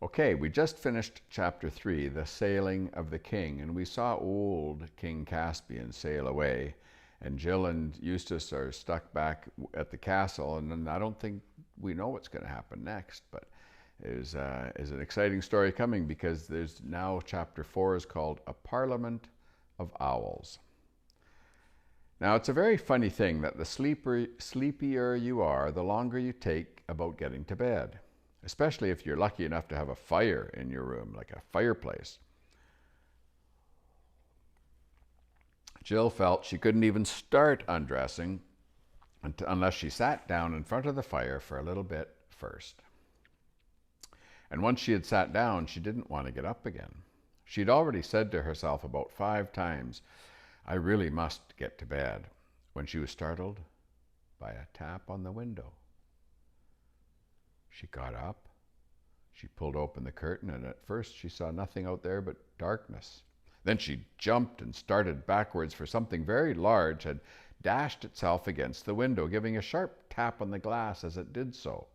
Okay, we just finished chapter 3, the sailing of the king, and we saw old King Caspian sail away, and Jill and Eustace are stuck back at the castle, and I don't think we know what's going to happen next, but is an exciting story coming because there's now chapter 4 is called A Parliament of Owls. Now, it's a very funny thing that the sleepier you are, the longer you take about getting to bed, especially if you're lucky enough to have a fire in your room, like a fireplace. Jill felt she couldn't even start undressing unless she sat down in front of the fire for a little bit first. And once she had sat down, she didn't want to get up again. She'd already said to herself about 5 times, "I really must get to bed," when she was startled by a tap on the window. She got up, she pulled open the curtain, and at first she saw nothing out there but darkness. Then she jumped and started backwards, for something very large had dashed itself against the window, giving a sharp tap on the glass as it did so.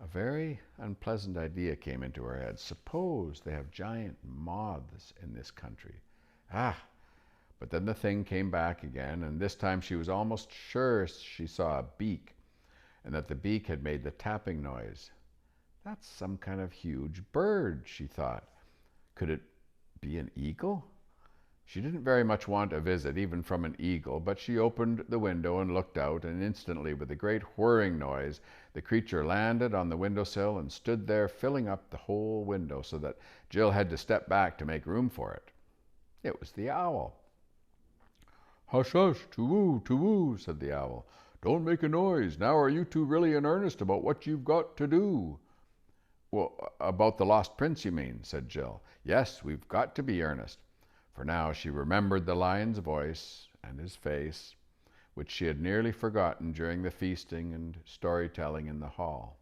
A very unpleasant idea came into her head. Suppose they have giant moths in this country. But then the thing came back again, and this time she was almost sure she saw a beak, and that the beak had made the tapping noise. That's some kind of huge bird, she thought. Could it be an eagle? She didn't very much want a visit, even from an eagle, but she opened the window and looked out, and instantly, with a great whirring noise, the creature landed on the windowsill and stood there, filling up the whole window, so that Jill had to step back to make room for it. It was the owl. "Hush, hush, to-woo, said the owl. "Don't make a noise. Now are you two really in earnest about what you've got to do?" "Well, about the lost prince, you mean," said Jill. "Yes, we've got to be earnest." For now she remembered the lion's voice and his face, which she had nearly forgotten during the feasting and storytelling in the hall.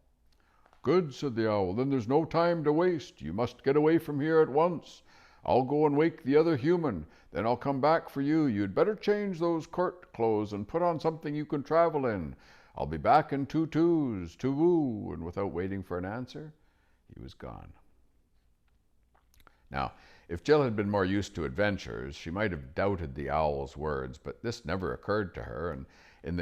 "Good," said the owl. "Then there's no time to waste. You must get away from here at once. I'll go and wake the other human. Then I'll come back for you. You'd better change those court clothes and put on something you can travel in. I'll be back in 2 twos, to-woo." And without waiting for an answer, he was gone. Now, if Jill had been more used to adventures, she might have doubted the owl's words, but this never occurred to her, and in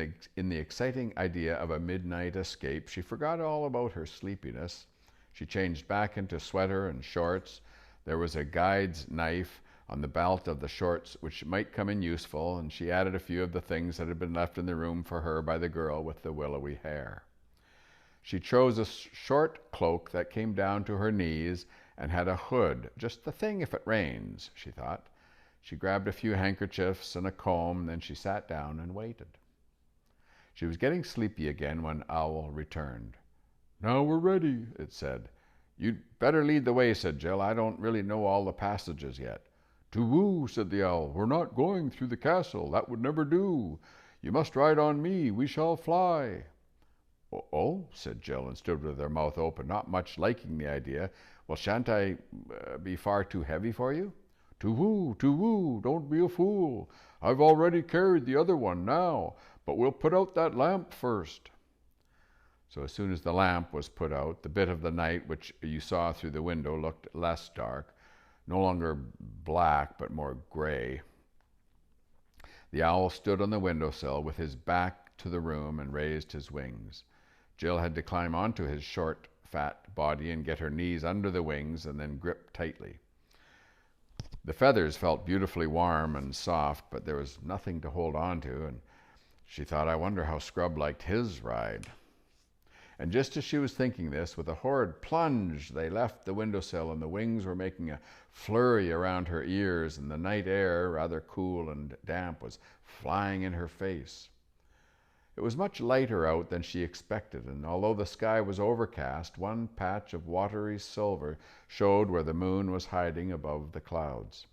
the exciting idea of a midnight escape, she forgot all about her sleepiness. She changed back into sweater and shorts. There was a guide's knife on the belt of the shorts, which might come in useful, and she added a few of the things that had been left in the room for her by the girl with the willowy hair. She chose a short cloak that came down to her knees and had a hood, just the thing if it rains, she thought. She grabbed a few handkerchiefs and a comb, then she sat down and waited. She was getting sleepy again when Owl returned. "Now we're ready," it said. "You'd better lead the way," said Jill. "I don't really know all the passages yet." "To-woo," said the owl. "We're not going through the castle. That would never do. You must ride on me. We shall fly." "Oh," said Jill, and stood with her mouth open, not much liking the idea. "Well, shan't I be far too heavy for you?" To-woo, don't be a fool. I've already carried the other one now, but we'll put out that lamp first." So as soon as the lamp was put out, the bit of the night which you saw through the window looked less dark, no longer black, but more gray. The owl stood on the windowsill with his back to the room and raised his wings. Jill had to climb onto his short, fat body and get her knees under the wings and then grip tightly. The feathers felt beautifully warm and soft, but there was nothing to hold on to, and she thought, I wonder how Scrub liked his ride. And just as she was thinking this, with a horrid plunge, they left the windowsill, and the wings were making a flurry around her ears, and the night air, rather cool and damp, was flying in her face. It was much lighter out than she expected, and although the sky was overcast, one patch of watery silver showed where the moon was hiding above the clouds.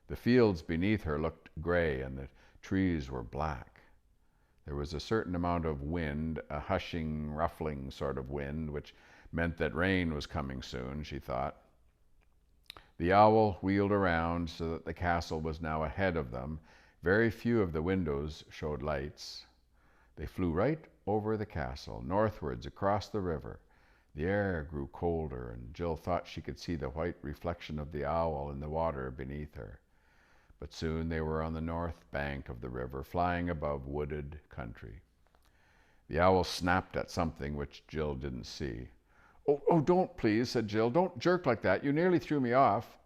The fields beneath her looked gray, and the trees were black. There was a certain amount of wind, a hushing, ruffling sort of wind, which meant that rain was coming soon, she thought. The owl wheeled around so that the castle was now ahead of them. Very few of the windows showed lights. They flew right over the castle, northwards across the river. The air grew colder, and Jill thought she could see the white reflection of the owl in the water beneath her. But soon they were on the north bank of the river, flying above wooded country. The owl snapped at something which Jill didn't see. Oh, don't, please, said Jill. Don't jerk like that. You nearly threw me off.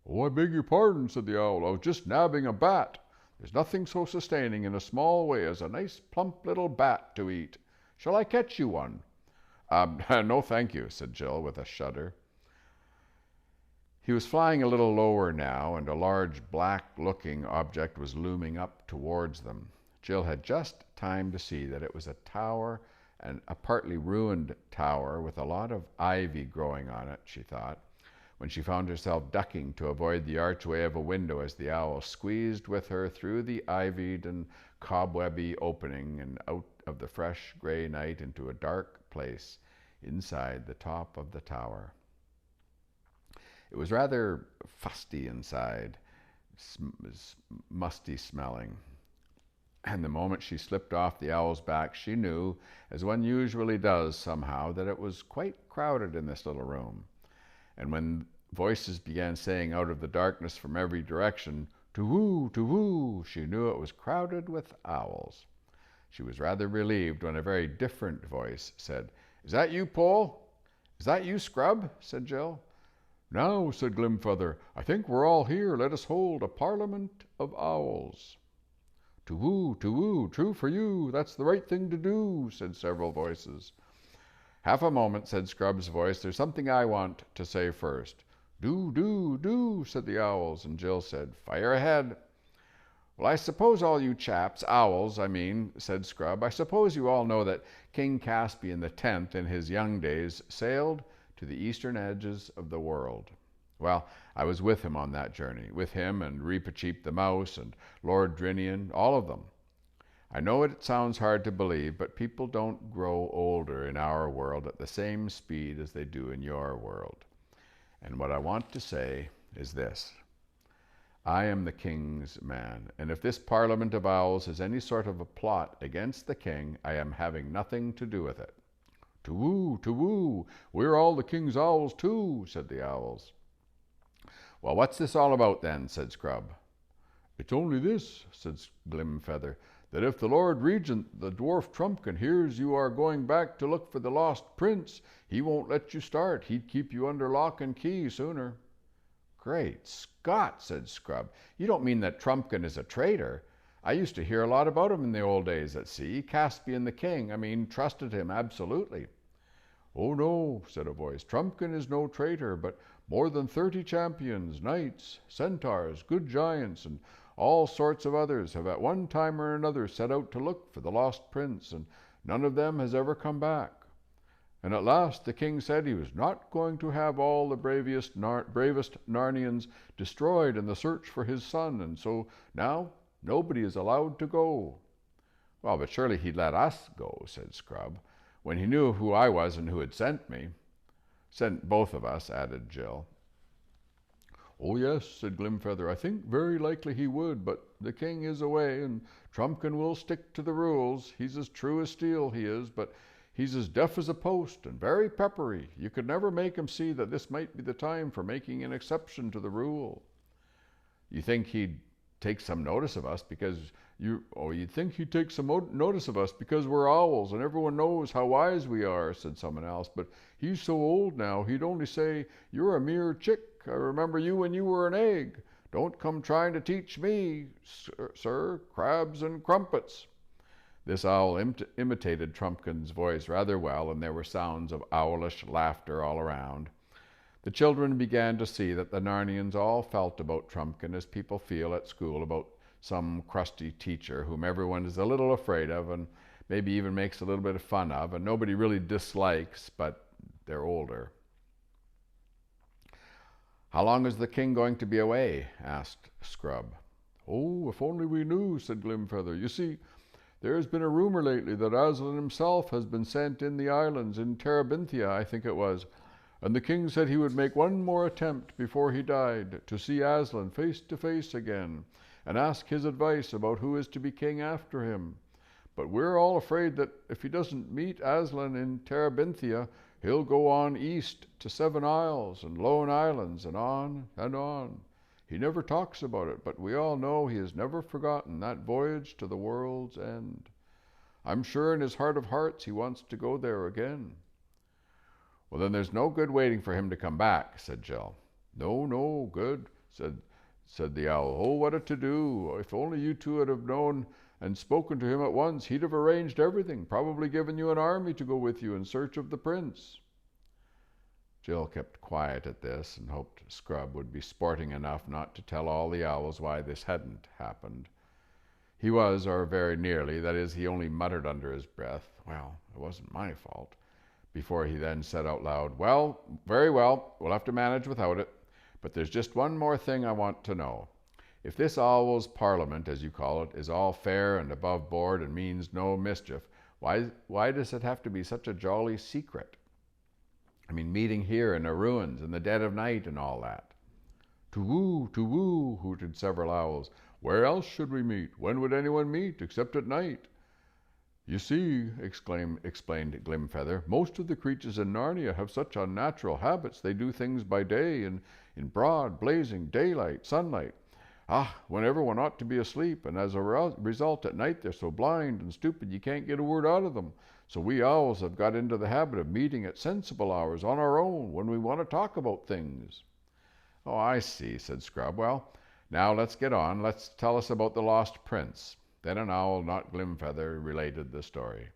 Oh, I beg your pardon, said the owl. I was just nabbing a bat. There's nothing so sustaining in a small way as a nice plump little bat to eat. Shall I catch you one? No, thank you, said Jill with a shudder. He was flying a little lower now, and a large black-looking object was looming up towards them. Jill had just time to see that it was a tower, and a partly ruined tower with a lot of ivy growing on it, she thought, when she found herself ducking to avoid the archway of a window as the owl squeezed with her through the ivied and cobwebby opening and out of the fresh gray night into a dark place inside the top of the tower. It was rather fusty inside, musty smelling. And the moment she slipped off the owl's back, she knew, as one usually does somehow, that it was quite crowded in this little room. And when voices began saying out of the darkness from every direction, "To-woo, to-woo," she knew it was crowded with owls. She was rather relieved when a very different voice said, "Is that you, Pole? Is that you, Scrub?" said Jill. "Now," said Glimfeather, "I think we're all here. Let us hold a parliament of owls." To-woo, true for you. That's the right thing to do," said several voices. "Half a moment," said Scrub's voice. "There's something I want to say first." Do, said the owls, and Jill said, "Fire ahead." "Well, I suppose all you chaps, owls, I mean," said Scrub, "I suppose you all know that King Caspian X, in his young days, sailed to the eastern edges of the world. Well, I was with him on that journey, with him and Reepicheep the mouse and Lord Drinian, all of them. I know it sounds hard to believe, but people don't grow older in our world at the same speed as they do in your world. And what I want to say is this. I am the king's man, and if this parliament of owls is any sort of a plot against the king, I am having nothing to do with it." To-woo, we're all the king's owls too," said the owls. "Well, what's this all about then?" said Scrub. "It's only this," said Glimfeather, "that if the Lord Regent, the dwarf Trumpkin, hears you are going back to look for the lost prince, he won't let you start. He'd keep you under lock and key sooner." "Great Scott," said Scrub. "You don't mean that Trumpkin is a traitor? I used to hear a lot about him in the old days at sea. Caspian the king, trusted him absolutely." "Oh, no," said a voice. "Trumpkin is no traitor, but more than 30 champions, knights, centaurs, good giants, and all sorts of others have at one time or another set out to look for the lost prince, and none of them has ever come back. And at last the king said he was not going to have all the bravest Narnians destroyed in the search for his son, and so now nobody is allowed to go." "Well, but surely he'd let us go," said Scrub, "when he knew who I was and who had sent me." "Sent both of us," added Jill. "Oh, yes," said Glimfeather. "I think very likely he would, but the king is away, and Trumpkin will stick to the rules. He's as true as steel, he is, but he's as deaf as a post and very peppery. You could never make him see that this might be the time for making an exception to the rule." "You think he'd take some notice of us because you'd think he'd take some notice of us because we're owls and everyone knows how wise we are," said someone else. "But he's so old now, he'd only say, 'You're a mere chick. I remember you when you were an egg. Don't come trying to teach me, sir, crabs and crumpets.'" This owl imitated Trumpkin's voice rather well, and there were sounds of owlish laughter all around. The children began to see that the Narnians all felt about Trumpkin as people feel at school about some crusty teacher whom everyone is a little afraid of and maybe even makes a little bit of fun of, and nobody really dislikes, but they're older. "How long is the king going to be away?" asked Scrub. "Oh, if only we knew," said Glimfeather. "You see, there has been a rumor lately that Aslan himself has been sent in the islands, in Terabithia, I think it was, and the king said he would make one more attempt before he died, to see Aslan face to face again, and ask his advice about who is to be king after him. But we're all afraid that if he doesn't meet Aslan in Terabithia, He'll go on east to 7 Isles and Lone Islands and on and on. He never talks about it, but we all know he has never forgotten that voyage to the world's end. I'm sure in his heart of hearts he wants to go there again." "Well, then there's no good waiting for him to come back," said Jill. "No, no, good," said the owl. "Oh, what a to-do! If only you two had have known and spoken to him at once, he'd have arranged everything, probably given you an army to go with you in search of the prince." Jill kept quiet at this and hoped Scrub would be sporting enough not to tell all the owls why this hadn't happened. He was, or very nearly, that is, he only muttered under his breath, "Well, it wasn't my fault," before he then said out loud, "Well, very well, we'll have to manage without it. But there's just one more thing I want to know. If this Owl's Parliament, as you call it, is all fair and above board and means no mischief, why does it have to be such a jolly secret? I mean, meeting here in the ruins in the dead of night and all that." To-woo, hooted several owls. "Where else should we meet? When would anyone meet except at night?" "You see," explained Glimfeather, "most of the creatures in Narnia have such unnatural habits. They do things by day and in broad, blazing daylight, sunlight. When everyone ought to be asleep, and as a result at night they're so blind and stupid you can't get a word out of them. So we owls have got into the habit of meeting at sensible hours on our own when we want to talk about things." "Oh, I see," said Scrub. "Well, now let's get on. Let's tell us about the lost prince." Then an owl, not Glimfeather, related the story.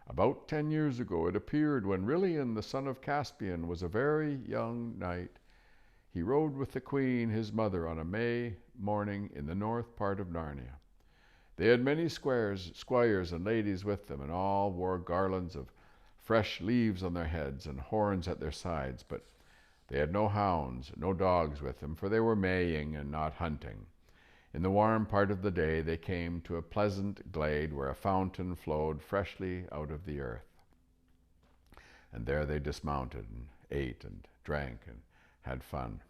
"About 10 years ago it appeared when Rilian, the son of Caspian, was a very young knight. He rode with the queen, his mother, on a May morning in the north part of Narnia. They had many squires and ladies with them, and all wore garlands of fresh leaves on their heads and horns at their sides, but they had no hounds, no dogs with them, for they were maying and not hunting. In the warm part of the day they came to a pleasant glade where a fountain flowed freshly out of the earth. And there they dismounted and ate and drank and had fun.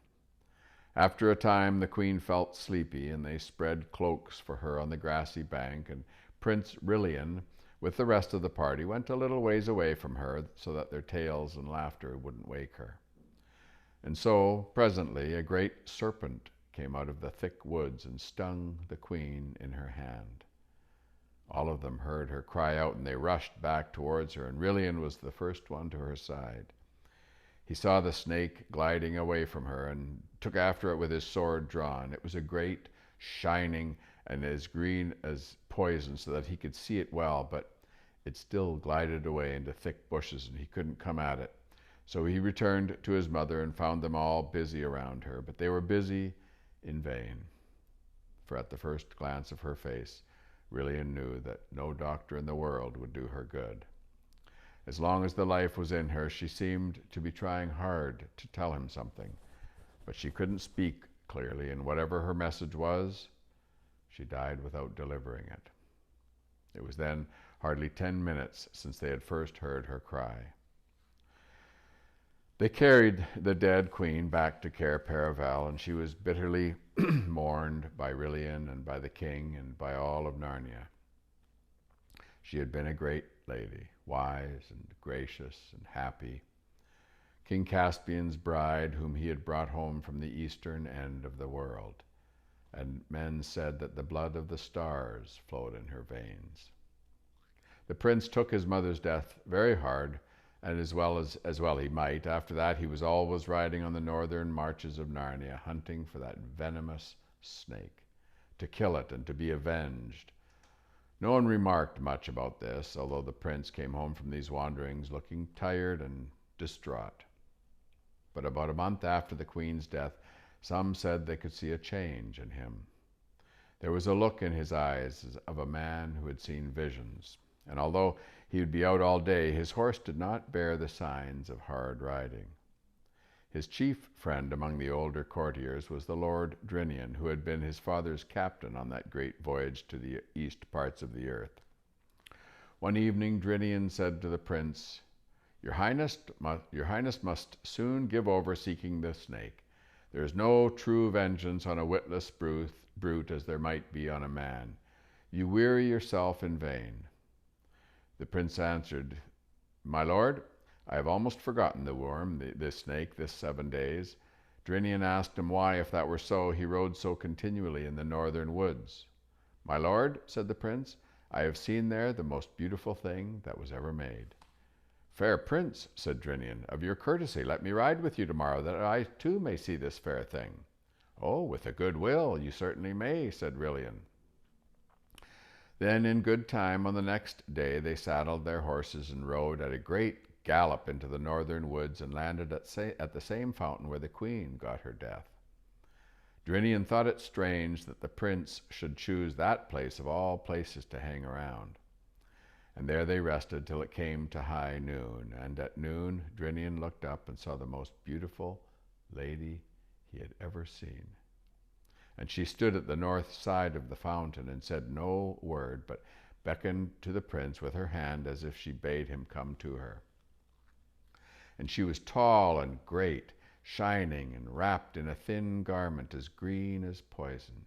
After a time the queen felt sleepy, and they spread cloaks for her on the grassy bank, and Prince Rilian, with the rest of the party, went a little ways away from her so that their tales and laughter wouldn't wake her. And so, presently, a great serpent came out of the thick woods and stung the queen in her hand. All of them heard her cry out, and they rushed back towards her, and Rilian was the first one to her side. He saw the snake gliding away from her and took after it with his sword drawn. It was a great, shining, and as green as poison, so that he could see it well, but it still glided away into thick bushes, and he couldn't come at it. So he returned to his mother and found them all busy around her, but they were busy in vain. For at the first glance of her face, Rilian knew that no doctor in the world would do her good. As long as the life was in her, she seemed to be trying hard to tell him something, but she couldn't speak clearly, and whatever her message was, she died without delivering it. It was then hardly 10 minutes since they had first heard her cry. They carried the dead queen back to Cair Paravel, and she was bitterly mourned by Rilian and by the king and by all of Narnia. She had been a great lady, wise and gracious and happy, King Caspian's bride, whom he had brought home from the eastern end of the world, and men said that the blood of the stars flowed in her veins. The prince took his mother's death very hard, and as well he might. After that, he was always riding on the northern marches of Narnia, hunting for that venomous snake, to kill it and to be avenged. No one remarked much about this, although the prince came home from these wanderings looking tired and distraught. But about a month after the queen's death, some said they could see a change in him. There was a look in his eyes of a man who had seen visions, and although he would be out all day, his horse did not bear the signs of hard riding. His chief friend among the older courtiers was the Lord Drinian, who had been his father's captain on that great voyage to the east parts of the earth. One evening Drinian said to the prince, Your Highness must soon give over seeking the snake. There is no true vengeance on a witless brute as there might be on a man. You weary yourself in vain." The prince answered, "My lord, I have almost forgotten the worm, the snake, this 7 days. Drinian asked him why, if that were so, he rode so continually in the northern woods. My lord, said the prince, I have seen there the most beautiful thing that was ever made. Fair prince, said Drinian, of your courtesy, let me ride with you tomorrow, that I too may see this fair thing. Oh, with a good will, you certainly may, said Rilian. Then in good time on the next day they saddled their horses and rode at a great gallop into the northern woods and landed at the same fountain where the queen got her death. Drinian thought it strange that the prince should choose that place of all places to hang around. And there they rested till it came to high noon, and at noon Drinian looked up and saw the most beautiful lady he had ever seen. And she stood at the north side of the fountain and said no word, but beckoned to the prince with her hand as if she bade him come to her. And she was tall and great, shining and wrapped in a thin garment as green as poison.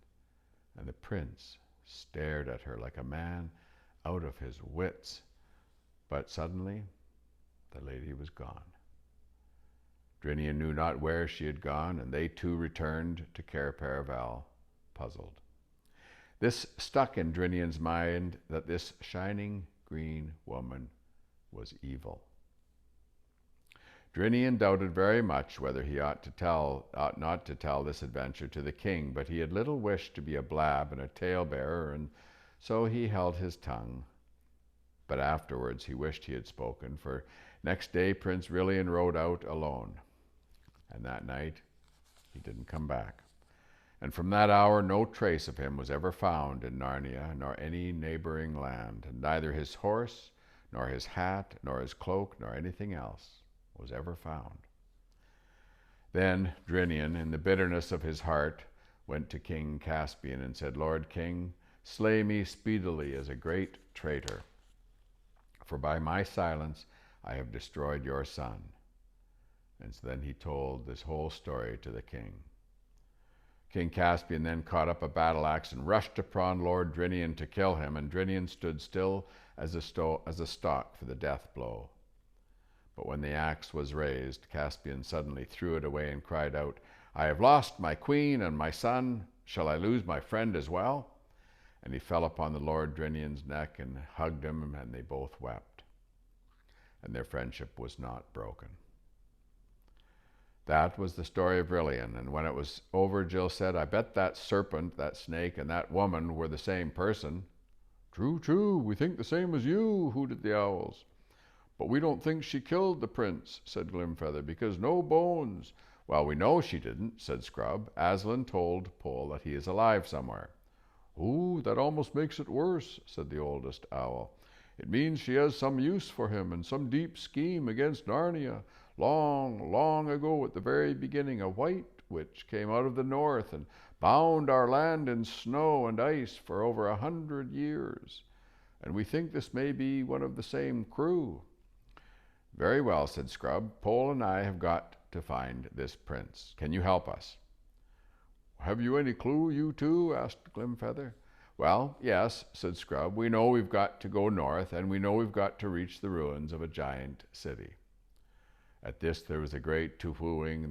And the prince stared at her like a man out of his wits. But suddenly the lady was gone. Drinian knew not where she had gone, and they too returned to Cair Paravel, puzzled. This stuck in Drinian's mind, that this shining green woman was evil. Drinian doubted very much whether he ought not to tell this adventure to the king, but he had little wish to be a blab and a talebearer, and so he held his tongue. But afterwards he wished he had spoken, for next day Prince Rilian rode out alone. And that night he didn't come back. And from that hour no trace of him was ever found in Narnia, nor any neighboring land, and neither his horse, nor his hat, nor his cloak, nor anything else was ever found. Then Drinian, in the bitterness of his heart, went to King Caspian and said, Lord King, slay me speedily as a great traitor, for by my silence I have destroyed your son. And so then he told this whole story to the king. King Caspian then caught up a battle axe and rushed upon Lord Drinian to kill him, and Drinian stood still as a stock for the death blow. But when the axe was raised, Caspian suddenly threw it away and cried out, I have lost my queen and my son. Shall I lose my friend as well? And he fell upon the Lord Drinian's neck and hugged him, and they both wept. And their friendship was not broken. That was the story of Rilian, and when it was over, Jill said, I bet that serpent, that snake, and that woman were the same person. True, true, we think the same as you, hooted the owls. But we don't think she killed the prince, said Glimfeather, because no bones. Well, we know she didn't, said Scrub. Aslan told Pole that he is alive somewhere. Oh, that almost makes it worse, said the oldest owl. It means she has some use for him and some deep scheme against Narnia. Long, long ago, at the very beginning, a white witch came out of the north and bound our land in snow and ice for over 100 years. And we think this may be one of the same crew. Very well, said Scrub. Pole and I have got to find this prince. Can you help us? Have you any clue, you two? Asked Glimfeather. Well, yes, said Scrub. We know we've got to go north, and we know we've got to reach the ruins of a giant city. At this there was a great toohooing,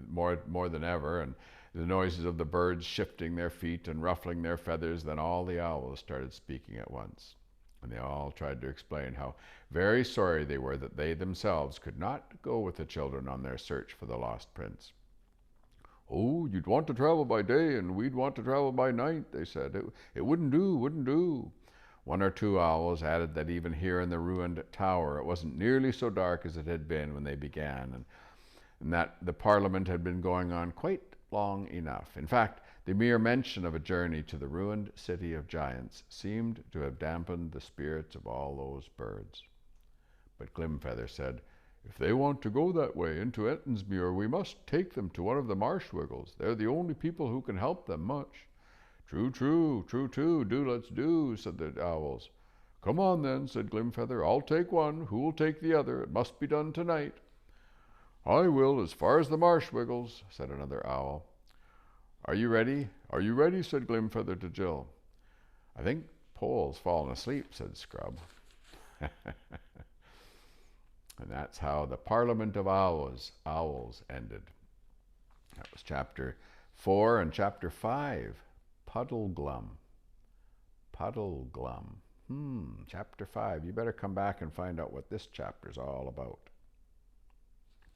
more than ever, and the noises of the birds shifting their feet and ruffling their feathers. Then all the owls started speaking at once, and they all tried to explain how very sorry they were that they themselves could not go with the children on their search for the lost prince. Oh, you'd want to travel by day, and we'd want to travel by night, they said. It wouldn't do. One or two owls added that even here in the ruined tower it wasn't nearly so dark as it had been when they began, and that the Parliament had been going on quite long enough. In fact, the mere mention of a journey to the ruined city of giants seemed to have dampened the spirits of all those birds. But Glimfeather said, if they want to go that way into Ettinsmuir, we must take them to one of the Marshwiggles. They're the only people who can help them much. True, let's do, said the owls. Come on then, said Glimfeather. I'll take one. Who'll take the other? It must be done tonight. I will, as far as the Marshwiggles, said another owl. Are you ready? Are you ready? Said Glimfeather to Jill. I think Pole's fallen asleep, said Scrub. And that's how the Parliament of Owls ended. That was chapter 4 and chapter 5. Puddleglum. Puddleglum. Chapter 5. You better come back and find out what this chapter's all about.